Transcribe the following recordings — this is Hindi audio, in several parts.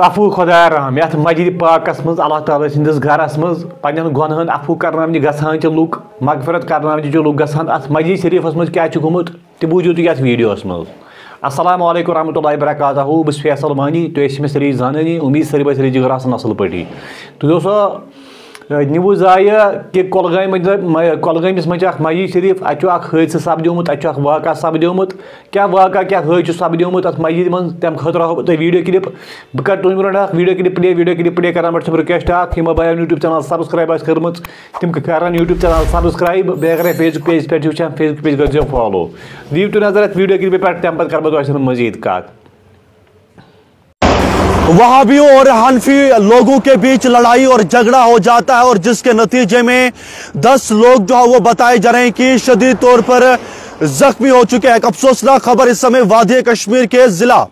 अफू खुदा रहम ये मस्जिद पाकस मज अल्लाह ताला सिंदिस घरस मज पन्न गुनहन अफू करनामनि गसान लुक मगफरत करनामनि लुक गसान अत मस्जिद शरीफस मज क्या गुमुत तह बूझू तुम ये वीडियोस मज। अस्सलामु अलैकुम रहमतुल्लाहि बरकातहू बस फैसल मानी तो सरी जानी उम्मीद सरी बस जिगर असल पी तो दोस्तों न्यूज़ आय कि कोलगमस मज मस्जिद शरीफ अत हादसा सपद्योमुत अत वाक़ा सपद्योमुत क्या वाक़ा क्या हादसा सपद्योमुत अत मस्जिद मज तम खतर हो तुम वीडियो क्लिप बह कर तुम ब्रो वीडियो क्लिप प्ले कर तुम रिक्वेस्ट यमो भाई यूट्यूब चैनल सब्सक्राइब कर्म तम कर यूट्यूब चैनल सब्सक्राइब बे अगर फेसबुक पेज पे वुचान फेसबुक पेज कर फॉलो दीव तो नजर अत वीडियो क्लिप पे तम कर बह मजीद कत। वहाबियों और हनफी लोगों के बीच लड़ाई और झगड़ा हो जाता है और जिसके नतीजे में 10 लोग जो है वो बताए जा रहे हैं कि शदीद तौर पर जख्मी हो चुके हैं। एक अफसोसनाक खबर इस समय वादी कश्मीर के जिला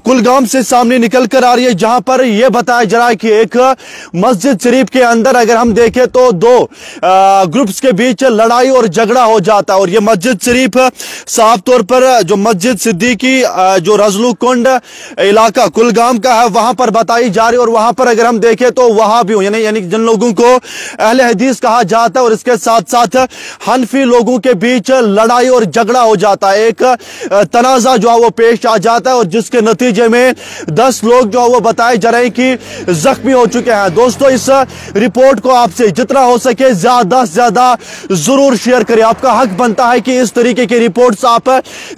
कुलगाम से सामने निकल कर आ रही है, जहां पर यह बताया जा रहा है कि एक मस्जिद शरीफ के अंदर अगर हम देखें तो दो ग्रुप्स के बीच लड़ाई और झगड़ा हो जाता है। और यह मस्जिद शरीफ साफ तौर पर जो मस्जिद सिद्दीकी जो रजलू कुंड इलाका कुलगाम का है वहां पर बताई जा रही है। और वहां पर अगर हम देखें तो वहां भी यानी जिन लोगों को अहले हदीस कहा जाता है और इसके साथ साथ हनफी लोगों के बीच लड़ाई और झगड़ा हो जाता है, एक तनाजा जो है वो पेश आ जाता है और जिसके नतीजे में 10 लोग जो है वो बताए जा रहे हैं कि जख्मी हो चुके हैं। दोस्तों इस रिपोर्ट को आपसे जितना हो सके ज्यादा से ज्यादा जरूर शेयर करें, आपका हक बनता है कि इस तरीके की रिपोर्ट्स आप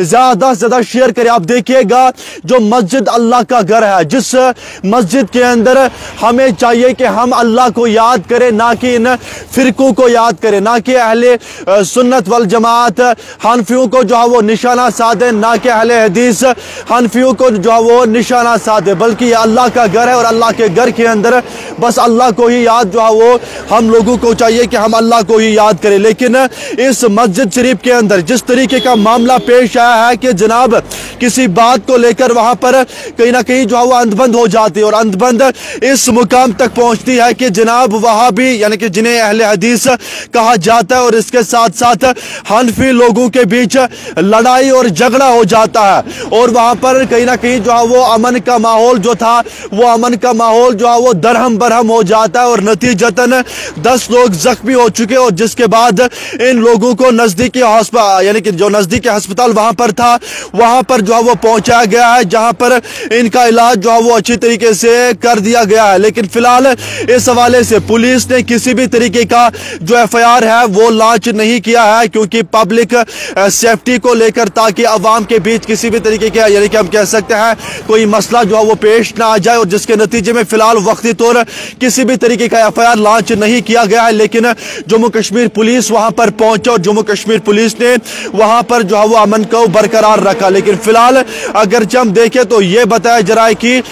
ज्यादा से ज्यादा शेयर करें। आप देखिएगा जो मस्जिद अल्लाह का घर है, जिस मस्जिद के अंदर हमें चाहिए कि हम अल्लाह को याद करें, ना कि इन फिरकों को याद करें, ना कि अहले सुन्नत वल जमात हनफियों को जो है वो निशाना साधे, ना कि अहले हदीस हनफियों को जो है वो निशाना साधे, बल्कि ये अल्लाह का घर है और अल्लाह के घर के अंदर बस अल्लाह को ही याद जो है वो हम लोगों को चाहिए कि हम अल्लाह को ही याद करें। लेकिन इस मस्जिद शरीफ के अंदर जिस तरीके का मामला पेश आया है कि जनाब किसी बात को लेकर वहां पर कहीं ना कहीं जो है वो अंधबंद हो जाती है और अंधबंद इस मुकाम तक पहुंचती है कि जनाब वहां भी यानी कि जिन्हें अहले हदीस कहा जाता है और इसके साथ साथ हनफी लोगों के बीच लड़ाई और झगड़ा हो जाता है। और वहां पर कहीं ना कहीं जो है वो अमन का माहौल जो था वो अमन का माहौल जो है वो दरहम बरहम हो जाता है और नतीजतन 10 लोग जख्मी हो चुके और जिसके बाद इन लोगों को नजदीकी अस्पताल यानी कि जो नजदीकी अस्पताल वहां पर था वहां पर जो है वो पहुंचाया गया है, जहां पर इनका इलाज जो है वो अच्छी तरीके से कर दिया गया है। लेकिन फिलहाल इस हवाले से पुलिस ने किसी भी तरीके का जो FIR है वो लॉन्च नहीं किया है, क्योंकि पब्लिक सेफ्टी को लेकर, ताकि अवाम के बीच किसी भी तरीके का यानी कि हम कह सकते हैं कोई मसला जो है वो पेश ना आ जाए और जिसके नतीजे में फिलहाल वक्ती तौर किसी भी तरीके का FIR लॉन्च नहीं किया गया है। लेकिन जम्मू कश्मीर पुलिस वहां पर पहुंचे और जम्मू कश्मीर पुलिस ने वहां पर जो है वो अमन को बरकरार रखा। लेकिन फिलहाल अगर हम देखें तो ये बताया जा रहा है कि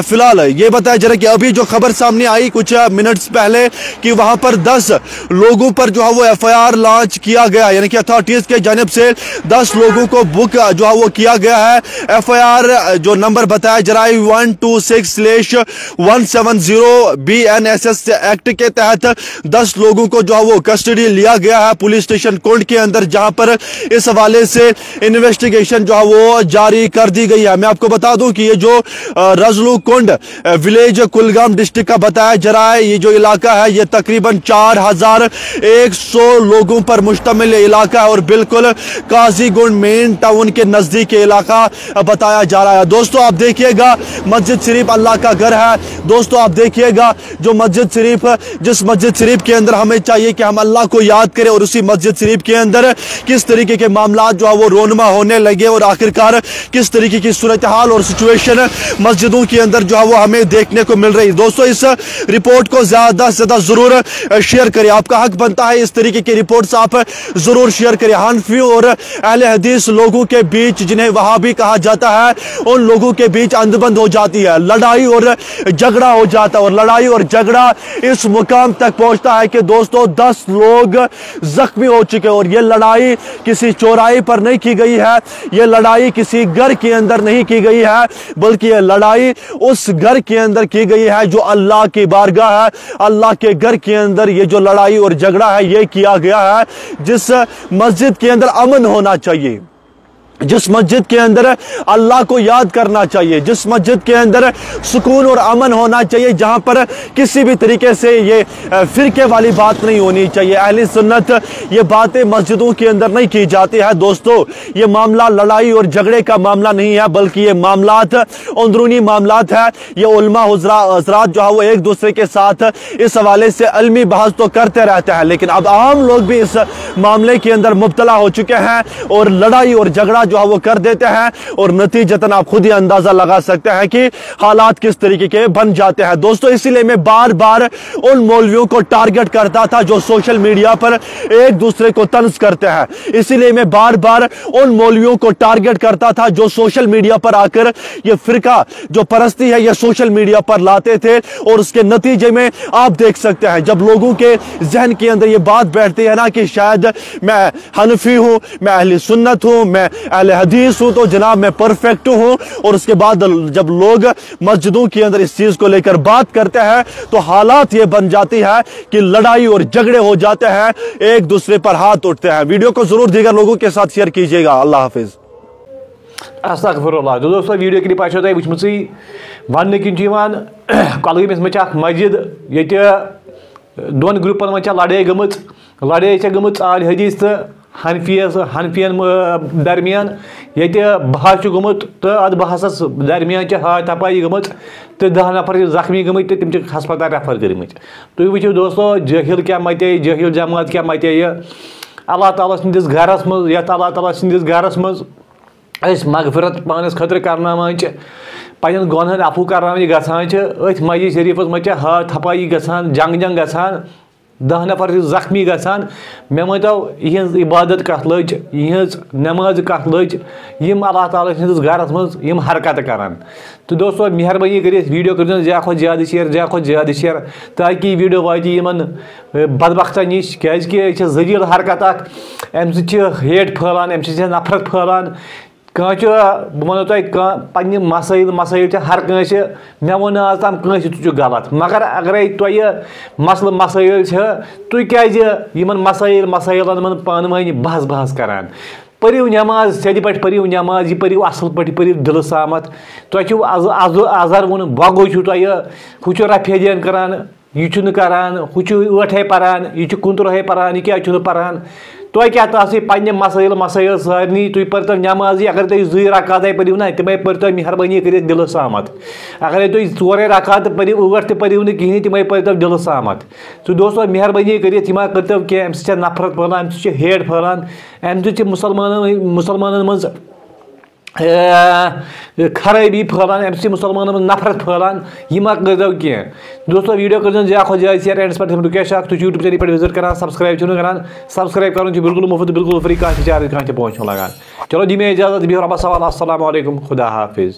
फिलहाल ये बताया जा रहा है कि अभी जो खबर सामने आई कुछ मिनट्स पहले कि वहां पर 10 लोगों पर जो है वो FIR लॉन्च किया गया, यानी कि अथॉरिटीज के जानिब से 10 लोगों को बुक जो है वो किया गया है। FIR जो नंबर बताया जा रहा है 126/170 BNSS एक्ट के तहत 10 लोगों को जो है वो कस्टडी लिया गया है पुलिस स्टेशन कुंड के अंदर, जहां पर इस हवाले से इन्वेस्टिगेशन जो है वो जारी कर दी गई है। मैं आपको बता दूं कि ये जो रजलू कुंड विलेज कुलगाम डिस्ट्रिक्ट का बताया जा रहा है, ये जो इलाका है ये तकरीबन 4100 लोगों पर मुश्तमिल इलाका है और बिल्कुल काजीगुंड मेन टाउन के नजदीक इलाका बताया जा रहा है। दोस्तों आप देखिएगा मस्जिद शरीफ अल्लाह का घर है। दोस्तों आप देखिएगा जो मस्जिद शरीफ जिस मस्जिद शरीफ के अंदर हमें चाहिए कि हम अल्लाह को याद करें और उसी मस्जिद शरीफ के अंदर किस तरीके के मामला जो है वो रोनमा होने लगे और आखिरकार किस तरीके की सूरत हाल और सिचुएशन मस्जिदों के अंदर जो है वो हमें देखने को मिल रही। दोस्तों इस रिपोर्ट को ज्यादा से ज्यादा जरूर शेयर करें, आपका हक बनता है इस तरीके की रिपोर्ट्स आप जरूर शेयर करें। हनफियों और अहले हदीस लोगों के बीच जिन्हें वहाबी कहा जाता है उन लोगों के बीच अंधबंद हो जाती है, लड़ाई और झगड़ा हो जाता है और लड़ाई और झगड़ा इस मुकाम तक पहुंचता है कि दोस्तों 10 लोग जख्मी हो चुके और ये लड़ाई किसी चौराहे पर नहीं की गई है, ये लड़ाई किसी घर के अंदर नहीं की गई है, बल्कि ये लड़ाई उस घर के अंदर की गई है जो अल्लाह की बारगाह है। अल्लाह के घर के अंदर ये जो लड़ाई और झगड़ा है ये किया गया है जिस मस्जिद के अंदर अमन होना चाहिए। जिस मस्जिद के अंदर अल्लाह को याद करना चाहिए, जिस मस्जिद के अंदर सुकून और अमन होना चाहिए, जहां पर किसी भी तरीके से ये फिरके वाली बात नहीं होनी चाहिए। अहले सुन्नत ये बातें मस्जिदों के अंदर नहीं की जाती है। दोस्तों, ये मामला लड़ाई और झगड़े का मामला नहीं है, बल्कि ये मामलात अंदरूनी मामलात है। ये उलमा हज़रात जो है वो एक दूसरे के साथ इस हवाले से अलमी बहस तो करते रहते हैं, लेकिन अब आम लोग भी इस मामले के अंदर मुब्तला हो चुके हैं और लड़ाई और झगड़ा जो है वो कर देते हैं, और नतीजतन आप खुद ही अंदाजा लगा सकते हैं कि हालात किस तरीके के बन जाते हैं। दोस्तों, इसीलिए मैं बार बार उन मौलवियों को टारगेट करता था जो सोशल मीडिया पर एक दूसरे को तंज करते हैं। इसीलिए मैं बार बार उन मौलवियों को टारगेट करता था जो सोशल मीडिया पर आकर ये फिरका जो परस्ती है ये सोशल मीडिया पर लाते थे, और उसके नतीजे में आप देख सकते हैं जब लोगों के जहन के अंदर ये बात बैठती है ना कि शायद मैं हनफी हूं, मैं अहले सुन्नत हूं, मैं अहले हदीस हूं, तो जनाब मैं परफेक्ट हूं, और उसके बाद जब लोग मस्जिदों के अंदर इस चीज को लेकर बात करते हैं तो हालात ये बन जाती है कि लड़ाई और झगड़े हो जाते हैं, एक दूसरे पर हाथ उठते हैं। वीडियो को जरूर दीगर लोगों के साथ शेयर कीजिएगा। अल्लाह हाफिज। अस्तगफिरुल्लाह। तो दोस्तों, वीडियो क्लिप आछो तय वुचमसै वन किन कलगमस मज मस्जिद ये दोन ग्रुपन मज लड़ाई गमच आल हदीस तो हनफियन दरमियान ये बहस गुमुत, तो अत बहसस दरमियान हाथापाई गम तो 10 नफर जख्मी गमत तो तम हस्पताल रेफर कर्मत। तुम वो दोस्तों, जाहिल क्या मते, जाहिल जमात क्या मते अल्लाह ताला सदिस घरस मज, यथ अल्लाह ताला सदिस घरस मज मगफिरत पानस खतर करनावान पन गुनहन अफू करनावान गसान अथ मस्जिद शरीफस मज हाथापाई गसान, जंग गसान, 10 नफर जख्मी गसान। मे मतो यहज इबादत कत लज, यहज नमाज कत लज, यम अल्लाह ताला सदिस घरस मज यम हरकत करान। तो दोस्तों, मेहरबानी कर वीडियो कर ज्यादा खुद ज्यादा शेयर ताकि वीडियो वाति यमन बदबख्ता नश, क्या जलील हरकत अम हेट फैलान, अम नफरत फैलान। बह वो तुम मसाइल हर कंस मे वो आज तम कंस तु गलत, मगर अगर तुह मसल मसाइल तुम क्या मसाइलन पान वन बहस करान। परू नमाज सेद पे परू नमाज, यह परू असल पे परू दिल सामत। तुम अजहर वो बगो तुह रफेदियन करान, यह करान, हूँ 8 पारान, यह 19 पारान, यह क्या पारान। तुह क्या तस पे मसाइल सारे तुम पर नमाज, अगर तुम 2 रकात परू ना तमें पर मेहरबानी कर दिल सामत। अगर तुम 4 रकात परू 8 परू ना कहें तमें पर दिल सामत। तो दोस्तों, मेहरबानी कर करतो क्या अम नफरत फैलान, अम हेट फैलान, अम मुसलमान मज खराबी फैलान, अम मुसलमान नफरत फैलान, यह मा करो क्या। दोस्तों, वीडियो कर ज्यादा खुद ज्यादा शेयर एंड पे रुकेश तुम यूट्यूब चैनल पे विजिट करान, सब्सक्राइब करान। सब्सक्राइब कर बिल्कुल मुफ्त, बिल्कुल फ्री, कह चार्ज कह पहुँच लगान। चलो दी मैं इजाजत, बिहु रब्बस हवाल। अस्सलामु अलैकुम, खुदा हाफिज।